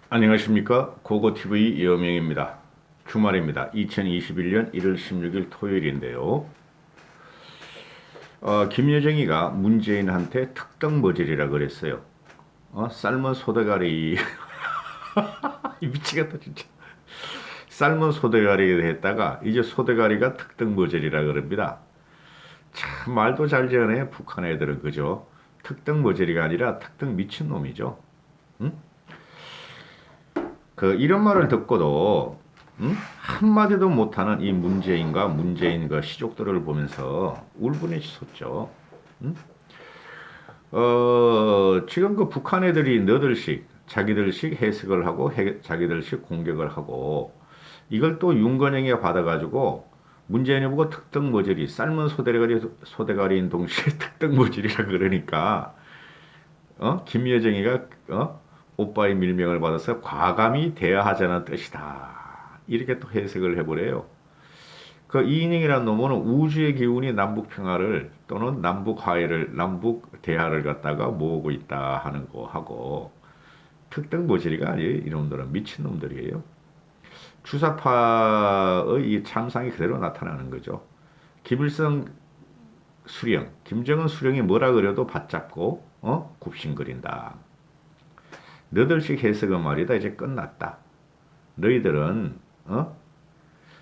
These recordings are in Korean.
안녕하십니까. 고고TV 이어명입니다. 주말입니다. 2021년 1월 16일 토요일인데요. 김여정이가 문재인한테 특등 머질이라 그랬어요. 삶은 소대가리. 미치겠다 진짜. 삶은 소대가리 했다가 이제 소대가리가 특등 머질이라 그럽니다. 참 말도 잘 지어내 북한 애들은. 그죠? 특등 머질이가 아니라 특등 미친놈이죠. 응? 이런 말을 듣고도 한마디도 못하는 이 문재인과 문재인과 시족들을 보면서 울분이 솟죠. 음? 지금 그 북한 애들이 너들씩 자기들식 해석을 하고 자기들식 공격을 하고 이걸 또 윤건영이 받아가지고 문재인이 보고 특등 모질이 삶은 소대가리인 동시에 특등 모질이라 그러니까 김여정이가 오빠의 밀명을 받아서 과감히 대하하자는 뜻이다. 이렇게 또 해석을 해보래요. 그 이인영이라는 놈은 우주의 기운이 남북 평화를 또는 남북 화해를 남북 대화를 갖다가 모으고 있다 하는 거 하고 특등 모질이가 아니에요. 이놈들은 미친 놈들이에요. 주사파의 이 참상이 그대로 나타나는 거죠. 김일성 수령, 김정은 수령이 뭐라 그래도 받잡고 굽신거린다. 너들식 해석은 말이다. 이제 끝났다. 너희들은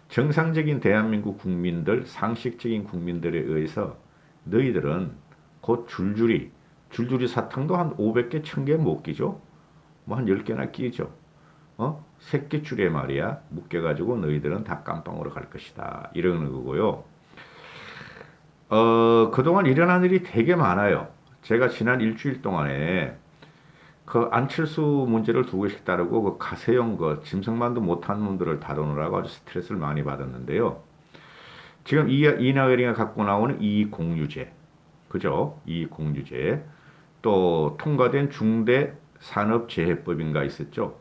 정상적인 대한민국 국민들, 상식적인 국민들에 의해서 너희들은 곧 줄줄이 사탕도 한 500개, 1000개 못 끼죠. 뭐 한 10개나 끼죠. 새끼줄에 말이야 묶여가지고 너희들은 다 깜빵으로 갈 것이다. 이러는 거고요. 그동안 일어난 일이 되게 많아요. 제가 지난 일주일 동안에 그 안철수 문제를 두 개씩 다루고 그 가세형 그 짐승만도 못한 놈들을 다루느라고 아주 스트레스를 많이 받았는데요. 지금 이낙연이가 갖고 나오는 이익공유제, 그죠? 이익공유제, 또 통과된 중대산업재해법인가 있었죠.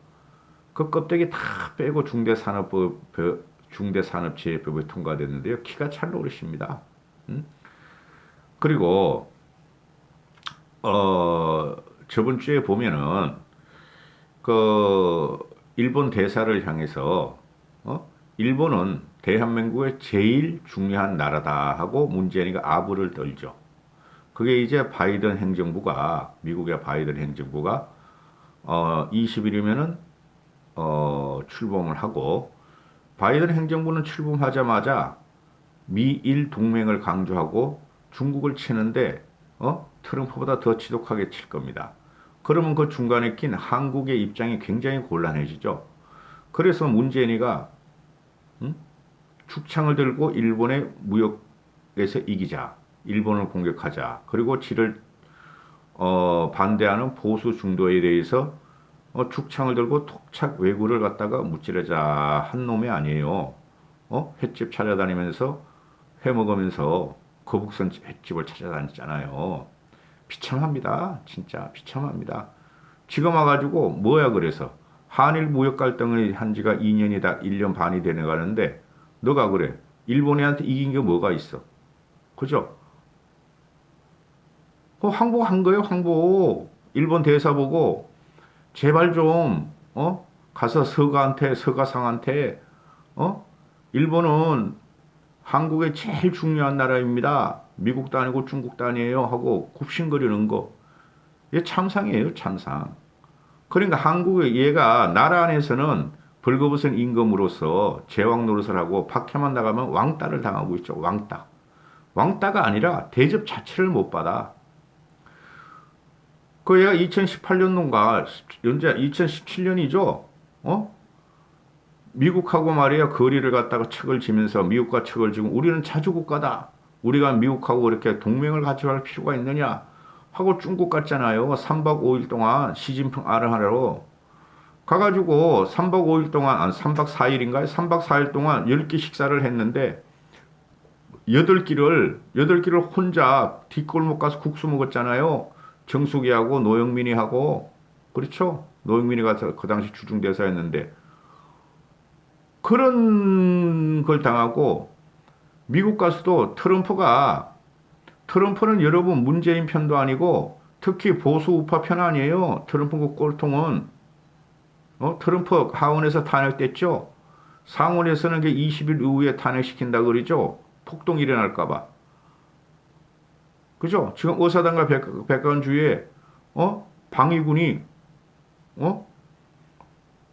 그 껍데기 다 빼고 중대산업재해법이 통과됐는데요. 키가 찰 오르십니다. 그리고 저번 주에 보면은 그 일본 대사를 향해서 일본은 대한민국의 제일 중요한 나라다 하고 문재인이가 아부를 떨죠. 그게 이제 바이든 행정부가 미국의 바이든 행정부가 20일이면은 출범을 하고 바이든 행정부는 출범하자마자 미일 동맹을 강조하고 중국을 치는데 트럼프보다 더 지독하게 칠 겁니다. 그러면 그 중간에 낀 한국의 입장이 굉장히 곤란해지죠. 그래서 문재인이가 축창을 들고 일본의 무역에서 이기자, 일본을 공격하자, 그리고 지를 반대하는 보수 중도에 대해서 축창을 들고 톡착 왜구를 갖다가 무찌르자 한 놈이 아니에요. 횟집 찾아다니면서 회 먹으면서 거북선 횟집을 찾아다녔잖아요. 비참합니다. 진짜 비참합니다. 지금 와가지고 뭐야 그래서 한일 무역 갈등을 한 지가 2년이다 1년 반이 되네 가는데 너가 그래 일본애한테 이긴 게 뭐가 있어. 그죠? 항복한 거예요. 항복. 일본 대사 보고 제발 좀 가서 서가상한테 일본은 한국의 제일 중요한 나라입니다. 미국도 아니고 중국도 아니에요 하고 굽신거리는 거. 이게 참상이에요, 참상. 그러니까 한국의 얘가 나라 안에서는 벌거벗은 임금으로서 제왕 노릇을 하고 밖에만 나가면 왕따를 당하고 있죠. 왕따. 왕따가 아니라 대접 자체를 못 받아. 그 얘가 2018년도인가 현재 2017년이죠. 미국하고 말이야 거리를 갖다가 척을 지면서 미국과 척을 지고 우리는 자주국가다. 우리가 미국하고 그렇게 동맹을 같이 할 필요가 있느냐 하고 중국 갔잖아요. 3박 5일 동안 시진핑 아르하러 가가지고 3박 5일 동안 3박 4일인가요? 3박 4일 동안 10끼 식사를 했는데 8끼를 혼자 뒷골목 가서 국수 먹었잖아요. 정수기하고 노영민이하고 그렇죠? 노영민이가 그 당시 주중대사였는데 그런 걸 당하고 미국 가서도 트럼프는 여러분 문재인 편도 아니고 특히 보수 우파 편 아니에요. 트럼프 그 꼴통은 트럼프 하원에서 탄핵됐죠. 상원에서는 그 20일 이후에 탄핵시킨다 그러죠. 폭동이 일어날까봐. 그죠? 지금 의사당과 백악관주에 방위군이 어?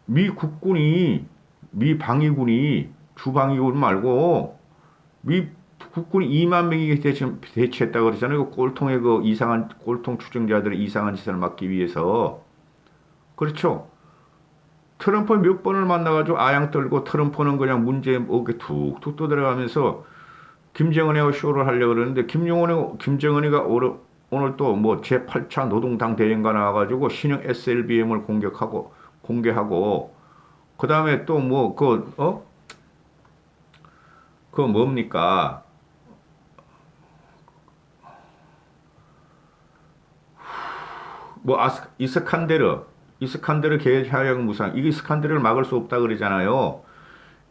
미 국군이 미 방위군이 주방위군 말고 미 국군이 2만 명이 대치했다고 그러잖아요. 그 꼴통의 그 이상한 꼴통 추종자들의 이상한 짓을 막기 위해서. 그렇죠? 트럼프 몇 번을 만나가지고 아양 떨고 트럼프는 그냥 문제 어깨 툭툭 떠들어가면서 김정은이하고 쇼를 하려고 그러는데 김정은이가 오늘 또 뭐 제8차 노동당 대행가 나와가지고 신형 SLBM을 공개하고 그 다음에 또 뭐 그 뭡니까? 뭐 이스칸데르 계획하량 무상 이게 이스칸데르를 막을 수 없다 그러잖아요.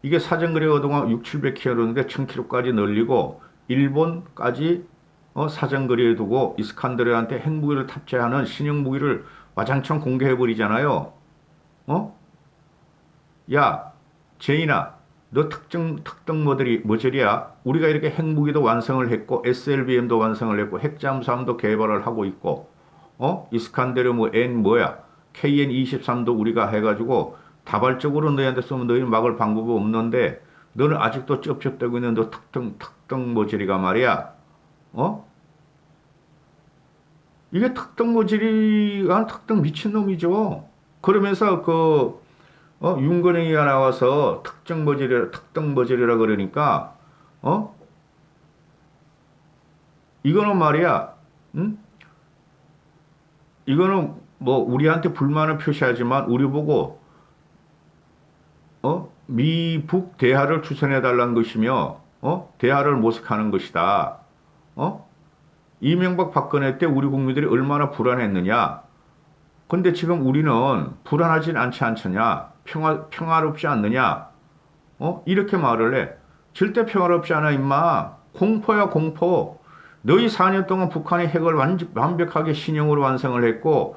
이게 사정거리가 그동안 6, 700km였는데 1000km까지 늘리고 일본까지 사정거리에 두고 이스칸데르한테 핵무기를 탑재하는 신형 무기를 와장창 공개해 버리잖아요. 어? 야, 제인아, 너 특등 뭐들이야? 우리가 이렇게 핵무기도 완성을 했고 SLBM도 완성을 했고 핵잠수함도 개발을 하고 있고 이스칸데르 뭐 N 뭐야? KN-23도 우리가 해가지고 다발적으로 너희한테 쏘면 너희는 막을 방법이 없는데 너는 아직도 쩝쩝대고 있는 너 특등 모질이가 말이야. 어? 이게 특등 모질이가 특등 미친놈이죠. 그러면서 윤건영이가 나와서 특등 모질이라 그러니까 이거는 말이야. 응? 이거는 뭐 우리한테 불만을 표시하지만 우리 보고 미북 대화를 추진해 달라는 것이며 대화를 모색하는 것이다. 이명박 박근혜 때 우리 국민들이 얼마나 불안했느냐. 근데 지금 우리는 불안하진 않지 않느냐. 평화롭지 않느냐. 이렇게 말을 해. 절대 평화롭지 않아 임마. 공포야 공포. 너희 4년 동안 북한이 핵을 완벽하게 신형으로 완성을 했고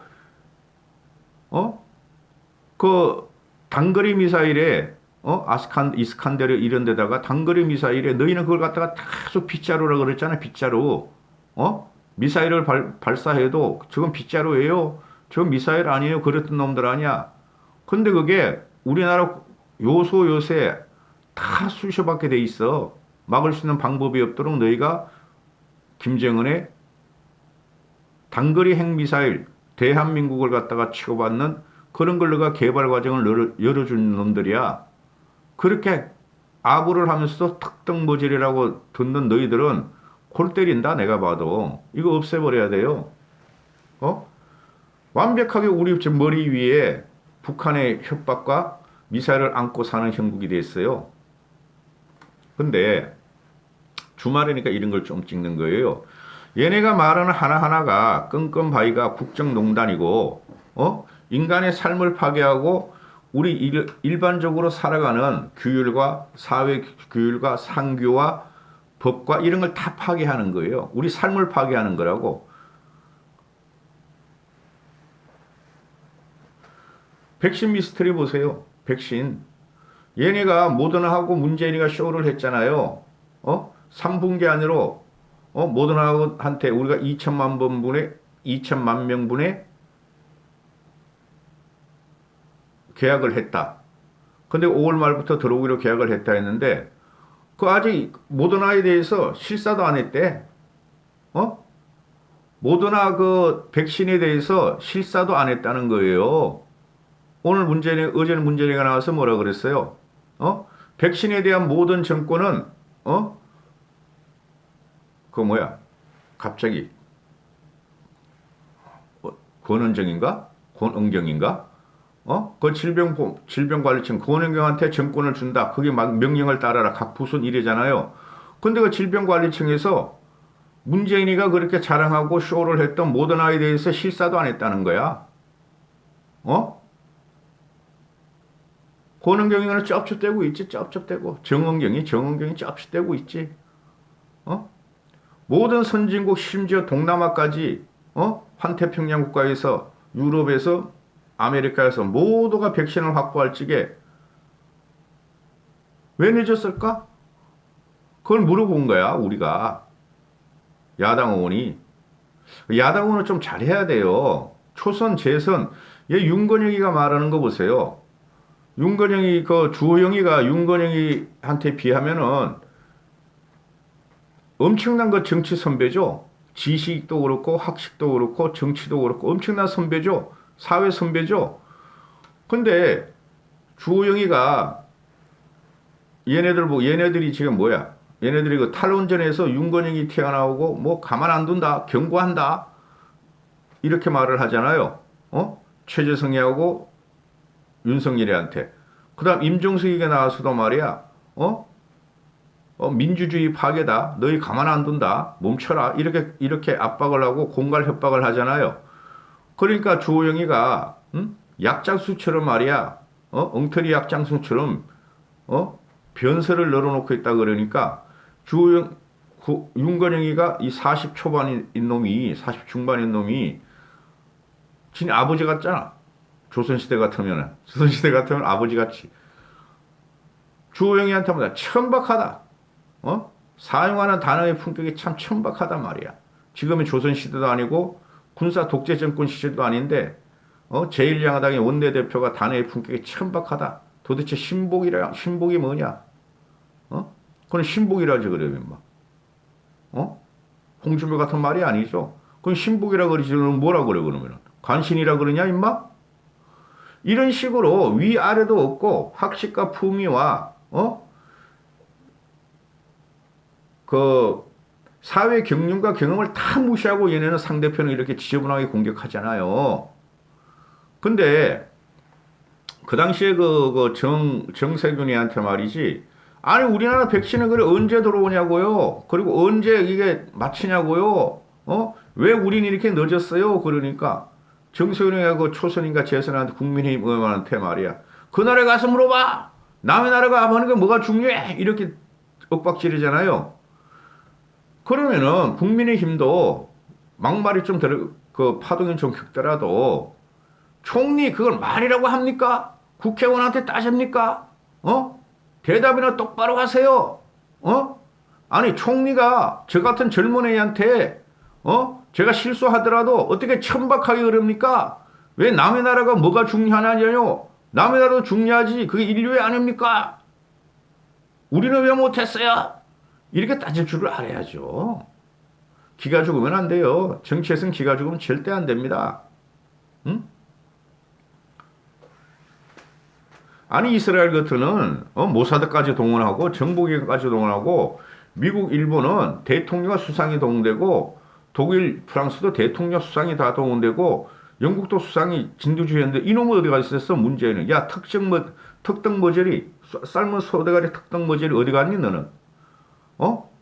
그 단거리 미사일에 이스칸데르 이런 데다가 단거리 미사일에 너희는 그걸 갖다가 계속 빗자루라 그랬잖아. 빗자루. 미사일을 발사해도 저건 빗자루예요. 저건 미사일 아니에요. 그랬던 놈들 아니야. 근데 그게 우리나라 요새 다 수셔받게 돼 있어. 막을 수 있는 방법이 없도록 너희가 김정은의 단거리 핵미사일 대한민국을 갖다가 치고받는 그런 걸 너가 개발 과정을 열어준 놈들이야. 그렇게 아부를 하면서도 특등 모질이라고 듣는 너희들은 골 때린다 내가 봐도. 이거 없애버려야 돼요. 완벽하게 우리 머리 위에 북한의 협박과 미사일을 안고 사는 형국이 됐어요. 근데 주말이니까 이런 걸 좀 찍는 거예요. 얘네가 말하는 하나하나가 끙끙바위가 국정농단이고 인간의 삶을 파괴하고 우리 일반적으로 살아가는 규율과 사회 규율과 상규와 법과 이런 걸 다 파괴하는 거예요. 우리 삶을 파괴하는 거라고. 백신 미스터리 보세요. 백신. 얘네가 모더나하고 문재인이가 쇼를 했잖아요. 3분기 안으로 모더나한테 우리가 2천만 명분의 계약을 했다. 근데 5월 말부터 들어오기로 계약을 했다 했는데 그 아직 모더나에 대해서 실사도 안 했대. 모더나 그 백신에 대해서 실사도 안 했다는 거예요. 어제는 문재인이가 나와서 뭐라 그랬어요? 백신에 대한 모든 정권은 갑자기 권은정인가? 권은경인가? 그 질병관리청 권은경한테 정권을 준다. 그게 막 명령을 따라라. 각 부서는 이래잖아요. 근데 그 질병관리청에서 문재인이가 그렇게 자랑하고 쇼를 했던 모더나에 대해서 실사도 안 했다는 거야. 권은경이는 쩝쩝대고 있지. 쩝쩝대고. 정은경이 쩝쩝대고 있지. 모든 선진국 심지어 동남아까지 환태평양 국가에서 유럽에서 아메리카에서 모두가 백신을 확보할 적에 왜 늦었을까? 그걸 물어본 거야, 우리가. 야당 의원이. 야당 의원은 좀 잘해야 돼요. 초선, 재선. 얘 윤건영이가 말하는 거 보세요. 윤건영이, 주호영이가 윤건영이한테 비하면은 엄청난 정치 선배죠. 지식도 그렇고, 학식도 그렇고, 정치도 그렇고, 엄청난 선배죠. 사회 선배죠. 근데 주호영이가 얘네들이 지금 뭐야? 얘네들이 탈원전에서 윤건영이 튀어나오고 뭐 가만 안 둔다, 경고한다 이렇게 말을 하잖아요. 최재성이하고 윤석열이한테. 그다음 임종석이가 나와서도 말이야. 민주주의 파괴다. 너희 가만 안 둔다. 멈춰라. 이렇게 압박을 하고 공갈 협박을 하잖아요. 그러니까 주호영이가 약장수처럼 말이야. 엉터리 약장수처럼 변설을 널어놓고 있다 그러니까 윤건영이가 이 40 초반인 놈이 40 중반인 놈이 진 아버지 같잖아. 조선시대 같으면 아버지 같이. 주호영이한테 보다 천박하다. 사용하는 단어의 품격이 참 천박하단 말이야. 지금은 조선시대도 아니고 군사 독재 정권 시절도 아닌데 제1야당의 원내대표가 단어의 품격이 천박하다. 도대체 신복이 뭐냐? 그건 신복이라지 그러면 홍준표 같은 말이 아니죠. 그건 신복이라 그러지 뭐라 그래 그러면 간신이라 그러냐 임마? 이런 식으로 위아래도 없고 학식과 품위와 그 사회 경륜과 경험을 다 무시하고 얘네는 상대편을 이렇게 지저분하게 공격하잖아요. 근데 그 당시에 정세균이한테 말이지. 아니 우리나라 백신은 그래 언제 들어오냐고요. 그리고 언제 이게 마치냐고요. 왜 우린 이렇게 늦었어요. 그러니까 정세균이가 초선인가 재선한테 국민의힘 의원한테 말이야. 그 나라에 가서 물어봐. 남의 나라가 하는 게 뭐가 중요해. 이렇게 윽박지르잖아요. 그러면은 국민의힘도 막말이 좀 파동이 좀 격더라도 총리 그걸 말이라고 합니까? 국회의원한테 따집니까? 대답이나 똑바로 하세요. 아니 총리가 저 같은 젊은 애한테 제가 실수하더라도 어떻게 천박하게 그럽니까? 왜 남의 나라가 뭐가 중요하냐뇨? 남의 나라도 중요하지. 그게 인류의 아닙니까? 우리는 왜 못했어요? 이렇게 따질 줄을 알아야죠. 기가 죽으면 안 돼요. 정치에서는 기가 죽으면 절대 안 됩니다. 응? 아니 이스라엘 같은 모사드까지 동원하고 정보기관까지 동원하고 미국, 일본은 대통령과 수상이 동원되고 독일, 프랑스도 대통령 수상이 다 동원되고 영국도 수상이 진두지휘했는데 이놈은 어디가 있었어? 문제는 야 특등 머저리 삶은 소대가리 특등 머저리 어디 갔니 너는?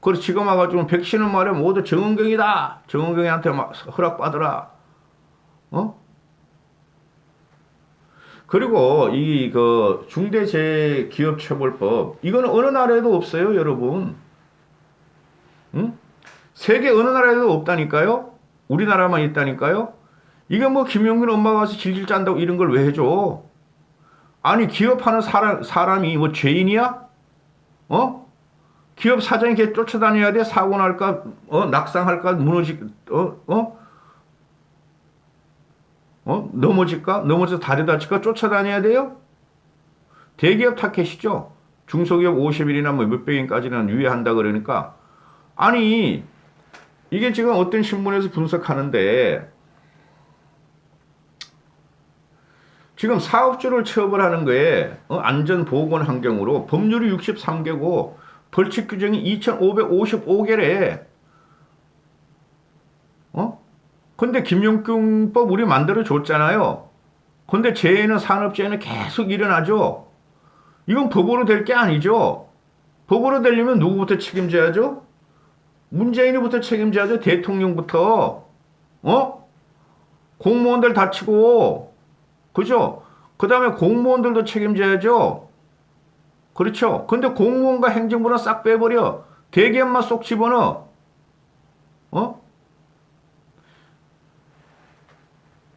그래 지금 와가지고 백신은 말이야 모두 정은경이다. 정은경이한테 막 허락받으라. 그리고 중대재해기업처벌법 이거는 어느 나라에도 없어요, 여러분. 응? 세계 어느 나라에도 없다니까요. 우리나라만 있다니까요. 이게 김용균 엄마가 와서 질질 짠다고 이런 걸 왜 해줘? 아니 기업하는 사람이 죄인이야? 기업 사장이 걔 쫓아다녀야 돼? 사고 날까? 낙상할까? 넘어질까? 넘어져서 다리 다칠까? 쫓아다녀야 돼요? 대기업 타켓이죠. 중소기업 50일이나 몇백인까지는 유예한다 그러니까. 아니, 이게 지금 어떤 신문에서 분석하는데, 지금 사업주를 처벌하는 거에 안전보건 환경으로 법률이 63개고 벌칙 규정이 2,555개래. 근데 김용균법 우리 만들어 줬잖아요. 근데 재해는 산업재해는 계속 일어나죠. 이건 법으로 될 게 아니죠. 법으로 되려면 누구부터 책임져야죠? 문재인이부터 책임져야죠. 대통령부터. 공무원들 다치고 그죠? 그 다음에 공무원들도 책임져야죠. 그렇죠? 근데 공무원과 행정부는 싹 빼버려. 대기업만 쏙 집어넣어.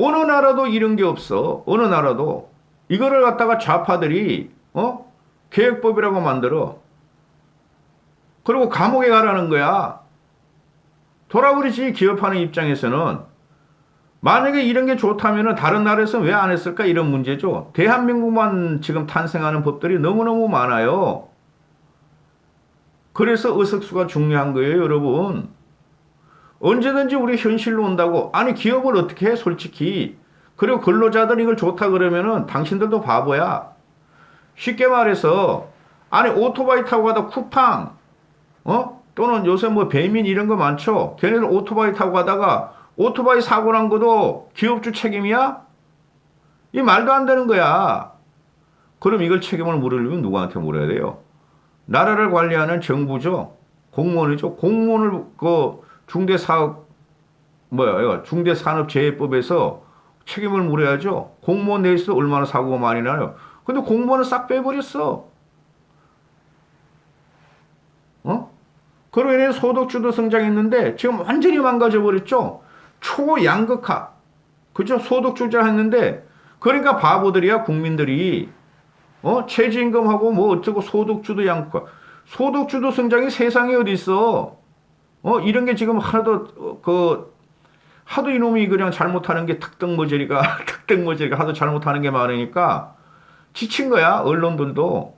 어느 나라도 이런 게 없어. 어느 나라도. 이거를 갖다가 좌파들이 계획법이라고 만들어. 그리고 감옥에 가라는 거야. 돌아버리지. 기업하는 입장에서는. 만약에 이런 게 좋다면 다른 나라에서는 왜 안 했을까? 이런 문제죠. 대한민국만 지금 탄생하는 법들이 너무너무 많아요. 그래서 의석수가 중요한 거예요, 여러분. 언제든지 우리 현실로 온다고. 아니, 기업을 어떻게 해, 솔직히. 그리고 근로자들 이걸 좋다 그러면은 당신들도 바보야. 쉽게 말해서, 아니, 오토바이 타고 가다 쿠팡, 또는 요새 뭐 배민 이런 거 많죠? 걔네들 오토바이 타고 가다가 오토바이 사고 난 것도 기업주 책임이야? 이 말도 안 되는 거야. 그럼 이걸 책임을 물으려면 누구한테 물어야 돼요? 나라를 관리하는 정부죠. 공무원이죠. 공무원을 중대사업 이거 중대산업재해법에서 책임을 물어야죠. 공무원 내에서 얼마나 사고가 많이 나요. 근데 공무원은 싹 빼버렸어. 그로 인해 소득주도 성장했는데 지금 완전히 망가져 버렸죠. 초양극화. 그죠? 소득주자 했는데 그러니까 바보들이야 국민들이. 최저임금하고 뭐 어쩌고 소득주도 양극화. 소득주도 성장이 세상에 어디 있어? 이런 게 지금 하나도 하도 이놈이 그냥 잘못하는 게 특등머저리가 하도 잘못하는 게 많으니까 지친 거야 언론들도.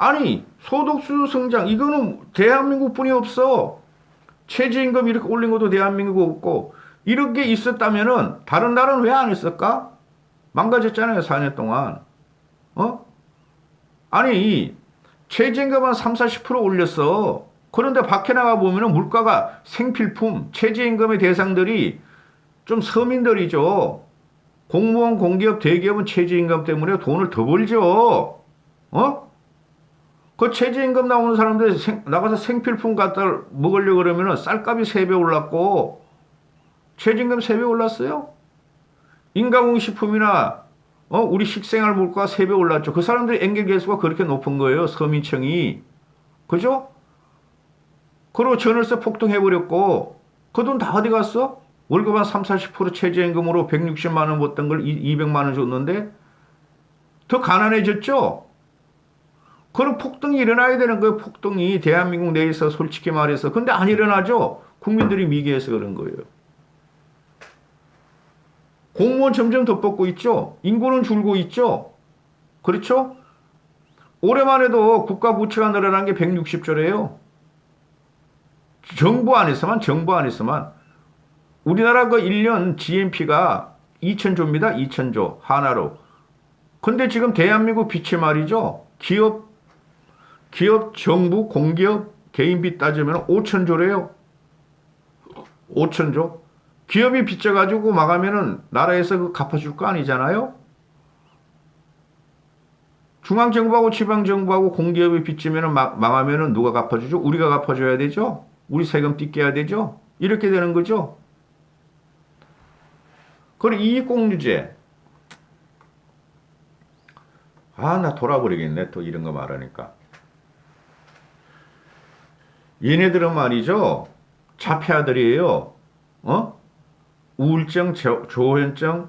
아니 소득주도 성장 이거는 대한민국뿐이 없어. 최저임금 이렇게 올린 것도 대한민국 없고 이런 게 있었다면은 다른 나라는 왜 안 했을까? 망가졌잖아요 4년 동안. 아니 최저임금 한 30-40% 올렸어. 그런데 밖에 나가 보면은 물가가 생필품, 최저임금의 대상들이 좀 서민들이죠. 공무원, 공기업, 대기업은 최저임금 때문에 돈을 더 벌죠. 그 최저임금 나오는 사람들 나가서 생필품 갖다 먹으려고 그러면은 쌀값이 3배 올랐고, 최저임금 3배 올랐어요. 인가공식품이나 우리 식생활 물가가 3배 올랐죠. 그 사람들의 엔겔계수가 그렇게 높은 거예요. 서민층이. 그죠? 그리고 전월세 폭등해버렸고 그 돈 다 어디 갔어? 월급 한 30-40% 최저임금으로 160만 원 받던 걸 200만 원 줬는데 더 가난해졌죠? 그런 폭등이 일어나야 되는 거예요. 폭등이 대한민국 내에서 솔직히 말해서. 근데 안 일어나죠? 국민들이 미개해서 그런 거예요. 공무원 점점 더 뽑고 있죠? 인구는 줄고 있죠? 그렇죠? 올해만 해도 국가 부채가 늘어난 게 160조래요. 정부 안에서만. 우리나라 그 1년 GNP가 2,000조입니다. 2,000조. 하나로. 근데 지금 대한민국 빚이 말이죠. 기업, 정부, 공기업, 개인빚 따지면 5,000조래요. 5,000조. 기업이 빚져가지고 망하면은 나라에서 그 갚아줄 거 아니잖아요? 중앙정부하고 지방정부하고 공기업이 빚지면은 망하면은 누가 갚아주죠? 우리가 갚아줘야 되죠? 우리 세금 뜯겨야 되죠? 이렇게 되는 거죠. 그리고 이익공유제. 나 돌아버리겠네. 또 이런 거 말하니까. 얘네들은 말이죠. 자폐아들이에요. 우울증, 조현증,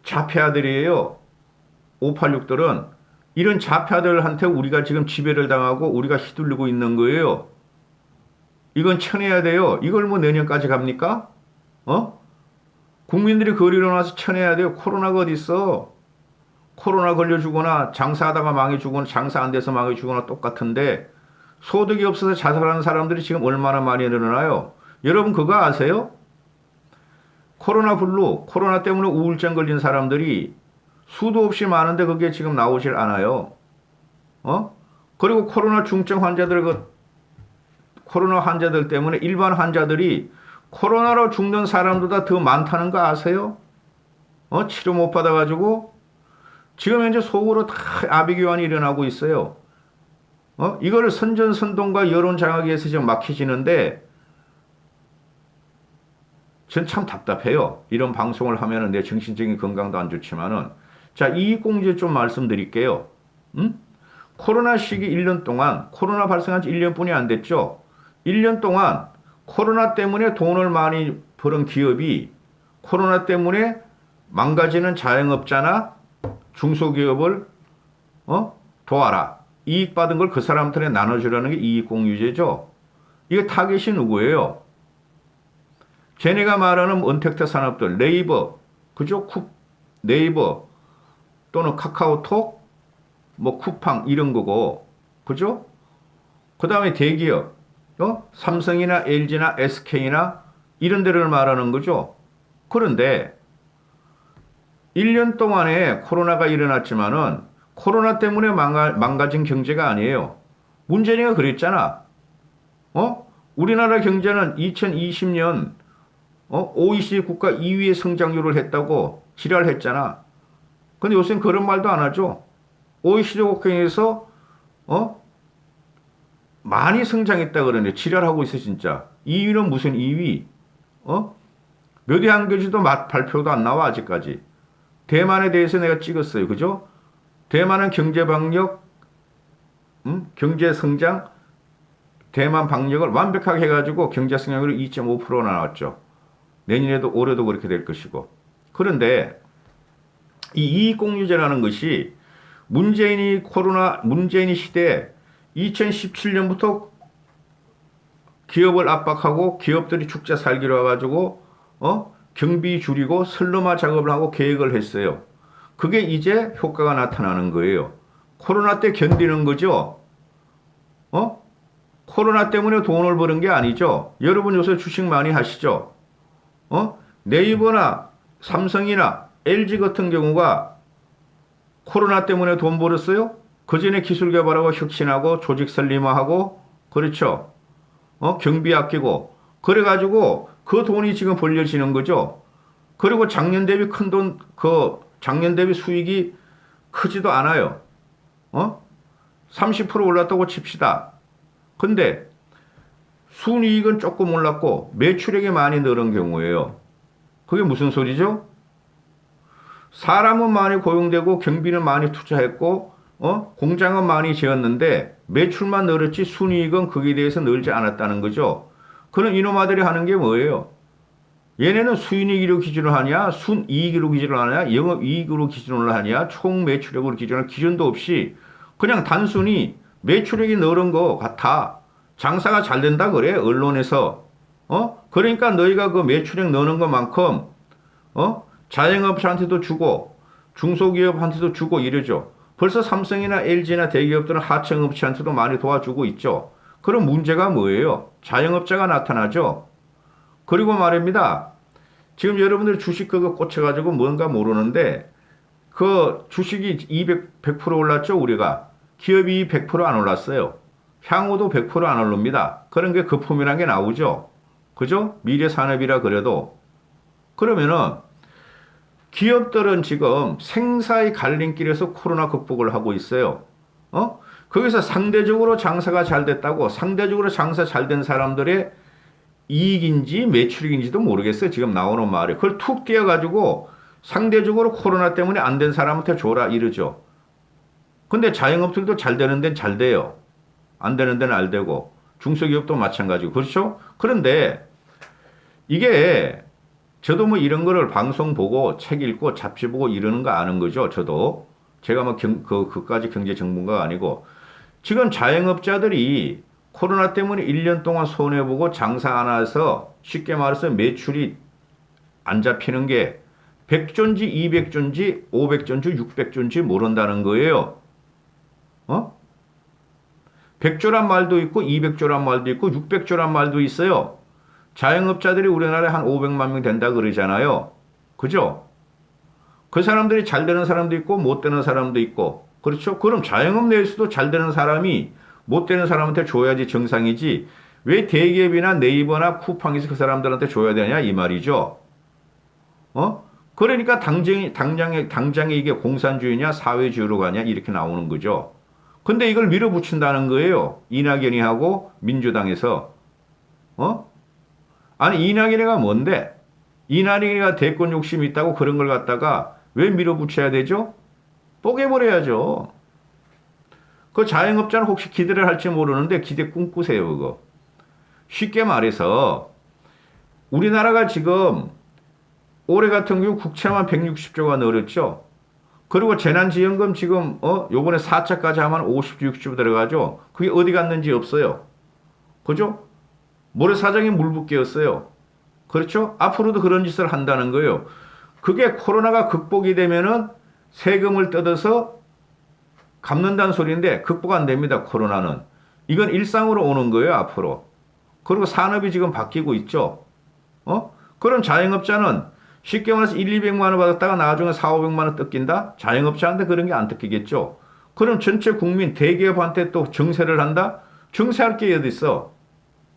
자폐아들이에요. 586들은 이런 자폐아들한테 우리가 지금 지배를 당하고 우리가 휘둘리고 있는 거예요. 이건 쳐내야 돼요. 이걸 뭐 내년까지 갑니까? 국민들이 거리로 나와서 쳐내야 돼요. 코로나가 어디 있어? 코로나 걸려 죽거나 장사하다가 망해 죽거나 장사 안 돼서 망해 죽거나 똑같은데 소득이 없어서 자살하는 사람들이 지금 얼마나 많이 늘어나요? 여러분 그거 아세요? 코로나 블루, 코로나 때문에 우울증 걸린 사람들이 수도 없이 많은데 그게 지금 나오질 않아요. 그리고 코로나 중증 환자들 코로나 환자들 때문에 일반 환자들이 코로나로 죽는 사람보다 더 많다는 거 아세요? 치료 못 받아가지고 지금 현재 속으로 다 아비규환이 일어나고 있어요. 이거를 선전선동과 여론 장악에 의해서 지금 막히지는데 전 참 답답해요. 이런 방송을 하면은 내 정신적인 건강도 안 좋지만은 자, 이익공제 좀 말씀드릴게요. 코로나 시기 1년 동안 코로나 발생한 지 1년뿐이 안 됐죠. 1년 동안 코로나 때문에 돈을 많이 벌은 기업이 코로나 때문에 망가지는 자영업자나 중소기업을 도와라. 이익 받은 걸 그 사람들에 나눠주라는 게 이익공유제죠. 이게 타겟이 누구예요? 쟤네가 말하는 언택트 산업들, 네이버, 그죠? 네이버 또는 카카오톡, 뭐 쿠팡 이런 거고, 그죠? 그 다음에 대기업, 삼성이나 LG나 SK나 이런 데를 말하는 거죠. 그런데 1년 동안에 코로나가 일어났지만은 코로나 때문에 망가진 경제가 아니에요. 문재인이가 그랬잖아. 우리나라 경제는 2020년 OECD 국가 2위의 성장률을 했다고 지랄했잖아. 근데 요새는 그런 말도 안 하죠. OECD 국가에서 많이 성장했다 그러는데 지랄하고 있어 진짜. 2위는 무슨 2위? 몇 위 한 교지도 발표도 안 나와 아직까지. 대만에 대해서 내가 찍었어요. 그죠? 대만은 경제 방역, 경제 성장, 대만 방역을 완벽하게 해가지고 경제 성장률이 2.5% 나왔죠. 내년에도 올해도 그렇게 될 것이고. 그런데 이 이익공유제라는 것이 문재인이 시대에 2017년부터 기업을 압박하고 기업들이 축제 살기로 해가지고 경비 줄이고 슬럼화 작업을 하고 계획을 했어요. 그게 이제 효과가 나타나는 거예요. 코로나 때 견디는 거죠. 코로나 때문에 돈을 버는 게 아니죠. 여러분 요새 주식 많이 하시죠? 네이버나 삼성이나 LG 같은 경우가 코로나 때문에 돈 벌었어요? 그 전에 기술 개발하고 혁신하고 조직 슬림화하고 그렇죠. 경비 아끼고 그래가지고 그 돈이 지금 벌려지는 거죠. 그리고 작년 대비 큰 돈, 작년 대비 수익이 크지도 않아요. 30% 올랐다고 칩시다. 근데 순이익은 조금 올랐고 매출액이 많이 늘은 경우예요. 그게 무슨 소리죠? 사람은 많이 고용되고 경비는 많이 투자했고 공장은 많이 지었는데 매출만 늘었지 순이익은 거기에 대해서 늘지 않았다는 거죠. 그런 이놈아들이 하는 게 뭐예요? 얘네는 순이익으로 기준을 하냐, 순이익으로 기준을 하냐, 영업이익으로 기준을 하냐, 총 매출액으로 기준을 기준도 없이 그냥 단순히 매출액이 늘은 거 같아. 장사가 잘 된다 그래 언론에서. 그러니까 너희가 그 매출액 느는 것만큼 자영업자한테도 주고 중소기업한테도 주고 이러죠. 벌써 삼성이나 LG나 대기업들은 하청업체한테도 많이 도와주고 있죠. 그럼 문제가 뭐예요? 자영업자가 나타나죠. 그리고 말입니다. 지금 여러분들 주식 그거 꽂혀가지고 뭔가 모르는데 그 주식이 100% 올랐죠 우리가. 기업이 100%안 올랐어요. 향후도 100%안 오릅니다. 그런 게 거품이란 게 나오죠. 그죠? 미래산업이라 그래도. 그러면은 기업들은 지금 생사의 갈림길에서 코로나 극복을 하고 있어요. 거기서 상대적으로 장사가 잘 됐다고 상대적으로 장사 잘 된 사람들의 이익인지 매출익인지도 모르겠어요. 지금 나오는 말이. 그걸 툭 띄어가지고 상대적으로 코로나 때문에 안 된 사람한테 줘라 이러죠. 근데 자영업들도 잘 되는 데는 잘 돼요. 안 되는 데는 안 되고 중소기업도 마찬가지고 그렇죠? 그런데 이게 저도 뭐 이런 거를 방송 보고 책 읽고 잡지 보고 이러는 거 아는 거죠. 저도 제가 뭐 그까지 경제 전문가가 아니고 지금 자영업자들이 코로나 때문에 1년 동안 손해보고 장사 안 해서 쉽게 말해서 매출이 안 잡히는 게 100조인지 200조인지 500조인지 600조인지 모른다는 거예요. 100조란 말도 있고 200조란 말도 있고 600조란 말도 있어요. 자영업자들이 우리나라에 한 500만 명 된다 그러잖아요. 그죠? 그 사람들이 잘 되는 사람도 있고 못 되는 사람도 있고 그렇죠? 그럼 자영업 내에서도 잘 되는 사람이 못 되는 사람한테 줘야지 정상이지 왜 대기업이나 네이버나 쿠팡에서 그 사람들한테 줘야 되냐 이 말이죠. 그러니까 당장에 이게 공산주의냐 사회주의로 가냐 이렇게 나오는 거죠. 근데 이걸 밀어붙인다는 거예요. 이낙연이 하고 민주당에서. 아니 이낙연이가 뭔데? 이낙연이가 대권 욕심이 있다고 그런 걸 갖다가 왜 밀어붙여야 되죠? 뽀개버려야죠. 그 자영업자는 혹시 기대를 할지 모르는데 기대 꿈꾸세요 그거. 쉽게 말해서 우리나라가 지금 올해 같은 경우 국채만 160조가 늘었죠. 그리고 재난지원금 지금 요번에 4차까지 하면 50조, 60조 들어가죠. 그게 어디 갔는지 없어요. 그죠? 모래사장에 물 붓기였어요. 그렇죠? 앞으로도 그런 짓을 한다는 거예요. 그게 코로나가 극복이 되면은 세금을 뜯어서 갚는다는 소리인데 극복 안 됩니다. 코로나는. 이건 일상으로 오는 거예요. 앞으로. 그리고 산업이 지금 바뀌고 있죠. 그럼 자영업자는 쉽게 말해서 1, 200만 원 받았다가 나중에 4, 500만 원 뜯긴다? 자영업자한테 그런 게 안 뜯기겠죠. 그럼 전체 국민 대기업한테 또 정세를 한다? 정세할 게 어디 있어?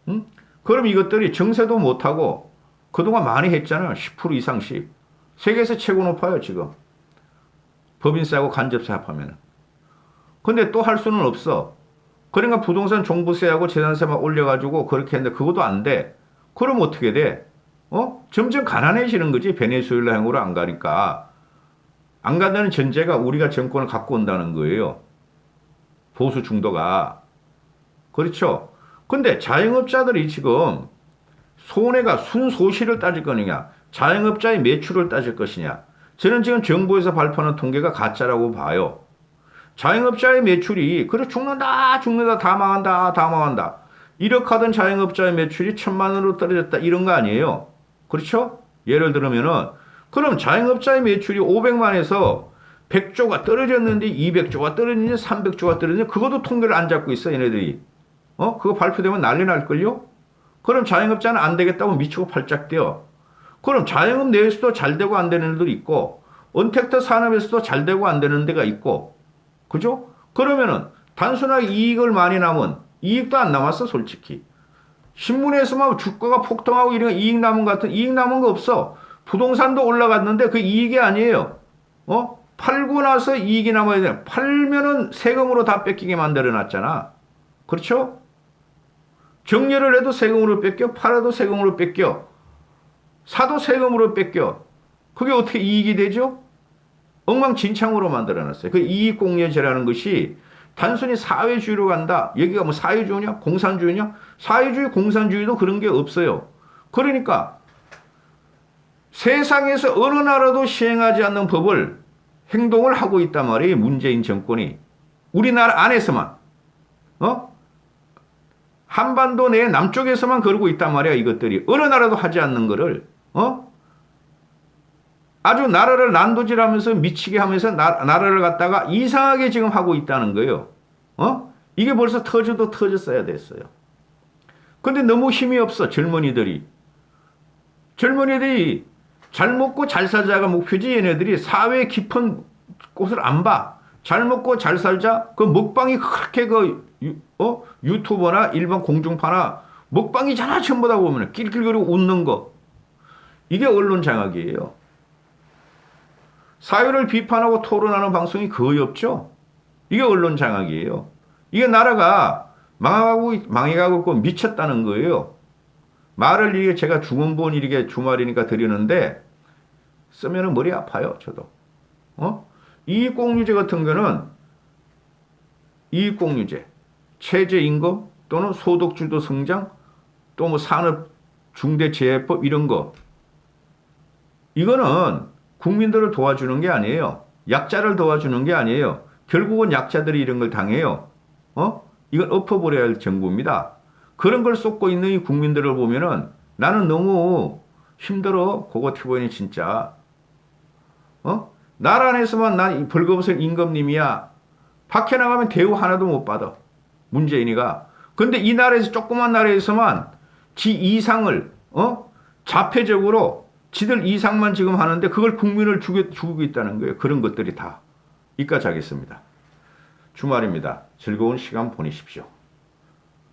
응? 그럼 이것들이 정세도 못하고 그동안 많이 했잖아요. 10% 이상씩. 세계에서 최고 높아요, 지금. 법인세하고 간접세 합하면. 근데 또 할 수는 없어. 그러니까 부동산 종부세하고 재산세만 올려가지고 그렇게 했는데 그것도 안 돼. 그럼 어떻게 돼? 점점 가난해지는 거지. 베네수엘라형으로 안 가니까. 안 간다는 전제가 우리가 정권을 갖고 온다는 거예요. 보수 중도가. 그렇죠? 근데 자영업자들이 지금 손해가 순소실을 따질 거느냐, 자영업자의 매출을 따질 것이냐. 저는 지금 정부에서 발표하는 통계가 가짜라고 봐요. 자영업자의 매출이 그래 죽는다 다 망한다 다 망한다. 1억 하던 자영업자의 매출이 1,000만 원으로 떨어졌다 이런 거 아니에요. 그렇죠? 예를 들면은 그럼 자영업자의 매출이 500만에서 100조가 떨어졌는데 200조가 떨어졌는데 300조가 떨어졌는데 그것도 통계를 안 잡고 있어 얘네들이. 그거 발표되면 난리 날걸요? 그럼 자영업자는 안 되겠다고 미치고 팔짝 뛰어. 그럼 자영업 내에서도 잘 되고 안 되는 데도 있고 언택트 산업에서도 잘 되고 안 되는 데가 있고 그죠? 그러면은 단순하게 이익을 많이 남은 이익도 안 남았어 솔직히. 신문에서만 주가가 폭등하고 이런 이익 남은 것 같은 이익 남은 거 없어. 부동산도 올라갔는데 그 이익이 아니에요. 팔고 나서 이익이 남아야 돼. 팔면은 세금으로 다 뺏기게 만들어 놨잖아. 그렇죠? 정리를 해도 세금으로 뺏겨, 팔아도 세금으로 뺏겨, 사도 세금으로 뺏겨. 그게 어떻게 이익이 되죠? 엉망진창으로 만들어놨어요. 그 이익공유제라는 것이 단순히 사회주의로 간다. 여기가 뭐 사회주의냐? 공산주의냐? 사회주의, 공산주의도 그런 게 없어요. 그러니까 세상에서 어느 나라도 시행하지 않는 법을 행동을 하고 있단 말이에요. 문재인 정권이. 우리나라 안에서만. 한반도 내 남쪽에서만 그러고 있단 말이야. 이것들이. 어느 나라도 하지 않는 거를. 아주 나라를 난도질하면서 미치게 하면서 나라를 갖다가 이상하게 지금 하고 있다는 거예요. 이게 벌써 터져도 터졌어야 됐어요. 근데 너무 힘이 없어 젊은이들이. 젊은이들이 잘 먹고 잘 살자가 목표지 얘네들이 사회 깊은 곳을 안 봐. 잘 먹고 잘 살자. 그 먹방이 그렇게 유튜버나 일반 공중파나 먹방이잖아 전부 다 보면 낄낄거리고 웃는 거. 이게 언론 장악이에요. 사회를 비판하고 토론하는 방송이 거의 없죠. 이게 언론 장악이에요. 이게 나라가 망해가고 있고 미쳤다는 거예요. 말을 이게 제가 중원본 이렇게 주말이니까 드리는데 쓰면은 머리 아파요. 저도. 이익공유제 같은 경우는 이익공유제, 최저임금 또는 소득주도 성장 또 뭐 산업 중대재해법 이런 거 이거는 국민들을 도와주는 게 아니에요. 약자를 도와주는 게 아니에요. 결국은 약자들이 이런 걸 당해요. 이건 엎어버려야 할 정부입니다. 그런 걸 쏟고 있는 이 국민들을 보면은 나는 너무 힘들어. 그거 티보이는 진짜. 나라 안에서만 난 벌거벗은 임금님이야. 밖에 나가면 대우 하나도 못 받아. 문재인이가. 근데 이 나라에서 조그만 나라에서만 지 이상을 자폐적으로 지들 이상만 지금 하는데 그걸 국민을 주고 있다는 거예요. 그런 것들이 다. 이까지 하겠습니다. 주말입니다. 즐거운 시간 보내십시오.